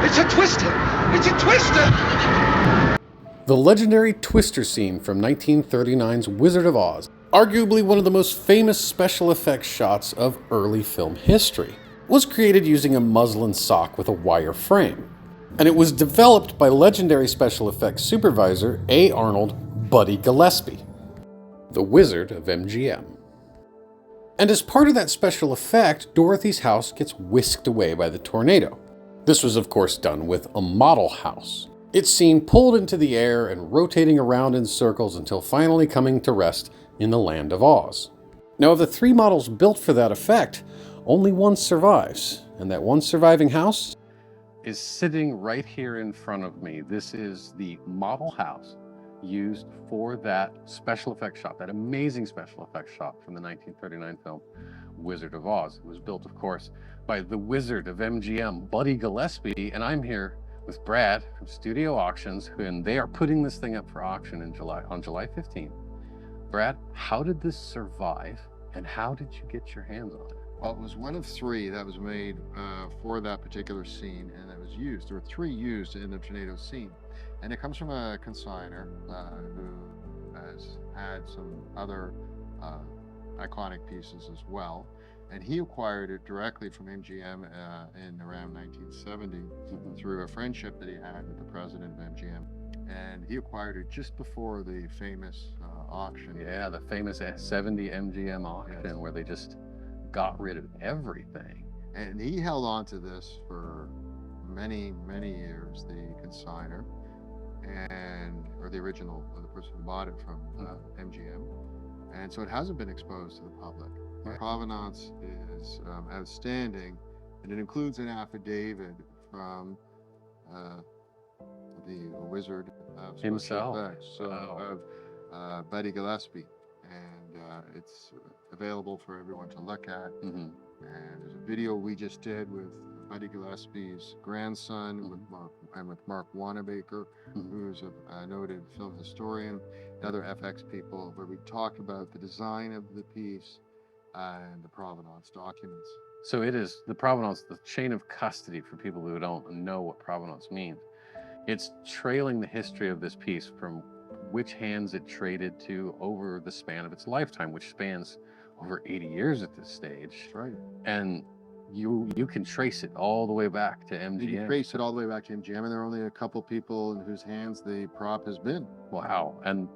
It's a twister! It's a twister! The legendary twister scene from 1939's Wizard of Oz, arguably one of the most famous special effects shots of early film history, was created using a muslin sock with a wire frame. And it was developed by legendary special effects supervisor A. Arnold "Buddy" Gillespie, the Wizard of MGM. And as part of that special effect, Dorothy's house gets whisked away by the tornado. This was of course done with a model house. It's seen pulled into the air and rotating around in circles until finally coming to rest in the land of Oz. Now, of the 3 models built for that effect, only one survives, and that one surviving house is sitting right here in front of me. This is the model house used for that special effects shot, that amazing special effects shot from the 1939 film Wizard of Oz. It was built, of course, by the Wizard of MGM, Buddy Gillespie, and I'm here with Brad from Studio Auctions, and they are putting this thing up for auction on July 15th. Brad, how did this survive, and how did you get your hands on it? Well, it was one of 3 that was made for that particular scene, and that was used. There were 3 used in the tornado scene, and it comes from a consignor who has had some other iconic pieces as well. And he acquired it directly from MGM in around 1970 through a friendship that he had with the president of MGM. And he acquired it just before the famous auction. Yeah, the famous 70 MGM auction, yes, where they just got rid of everything. And he held on to this for many, many years, the consignor, or the original, or the person who bought it from MGM. And so it hasn't been exposed to the public. The provenance is outstanding, and it includes an affidavit from the wizard of himself, of Buddy Gillespie, and it's available for everyone to look at. And there's a video we just did with Buddy Gillespie's grandson, with Mark Wanamaker, who's a noted film historian, and other FX people, where we talk about the design of the piece and the provenance documents. So it is the provenance, the chain of custody, for people who don't know what provenance means. It's trailing the history of this piece from which hands it traded to over the span of its lifetime, which spans over 80 years at this stage. That's right. And you can trace it all the way back to MGM. You can trace it all the way back to MGM, and there are only a couple people in whose hands the prop has been. Wow. And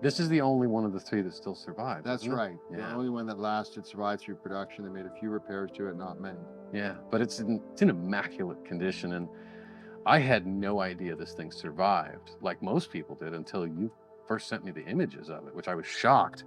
this is the only one of the 3 that still survived. That's right. Yeah. The only one that lasted, survived through production. They made a few repairs to it, not many. Yeah, but it's in immaculate condition, and I had no idea this thing survived, like most people did, until you first sent me the images of it, which I was shocked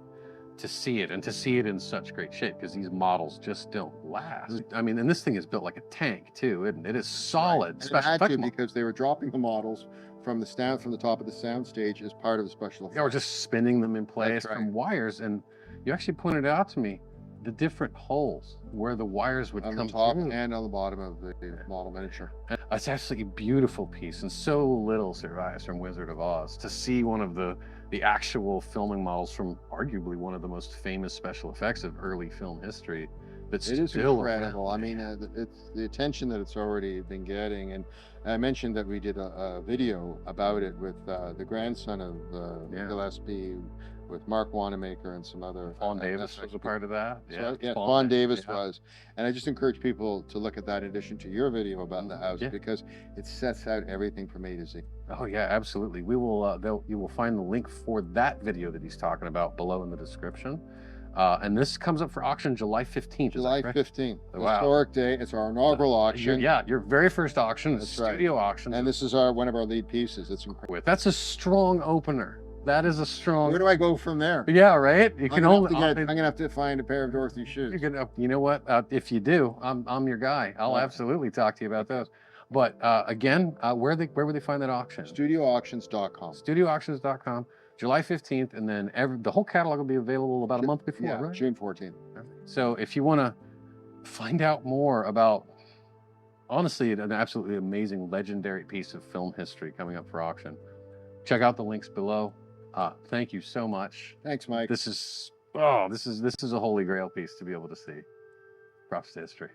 to see it, and to see it in such great shape, because these models just don't last. I mean, and this thing is built like a tank too, isn't it? It is solid. Right. It had to, because they were dropping the models from the top of the sound stage as part of the special effects. Yeah, or just spinning them in place from wires. And you actually pointed out to me the different holes where the wires would come on the top through. And on the bottom of the model miniature. And it's actually a beautiful piece, and so little survives from Wizard of Oz. To see one of the actual filming models from arguably one of the most famous special effects of early film history, it is incredible. I mean, it's the attention that it's already been getting. And I mentioned that we did a video about it with the grandson of Gillespie, with Mark Wanamaker and some other. Fawn Davis was a part of that. So, yeah, Fawn Davis was. And I just encourage people to look at that in addition to your video about the house, because it sets out everything from A to Z. Oh yeah, absolutely. We will. You will find the link for that video that he's talking about below in the description. And this comes up for auction July 15th. July 15th. Wow. Historic day. It's our inaugural auction. Your very first auction. That's Studio Auction. And this is one of our lead pieces. It's incredible. That's a strong opener. That is a strong. Where do I go from there? Yeah, right. You can only. I'm gonna have to find a pair of Dorothy shoes. You know what? If you do, I'm your guy. I'll absolutely talk to you about those. But again, where would they find that auction? StudioAuctions.com. StudioAuctions.com. July 15th, and then the whole catalog will be available about a month before, right? June 14th. So if you want to find out more about, honestly, an absolutely amazing, legendary piece of film history coming up for auction, check out the links below. Thank you so much. Thanks, Mike. This is a holy grail piece to be able to see. Props to history.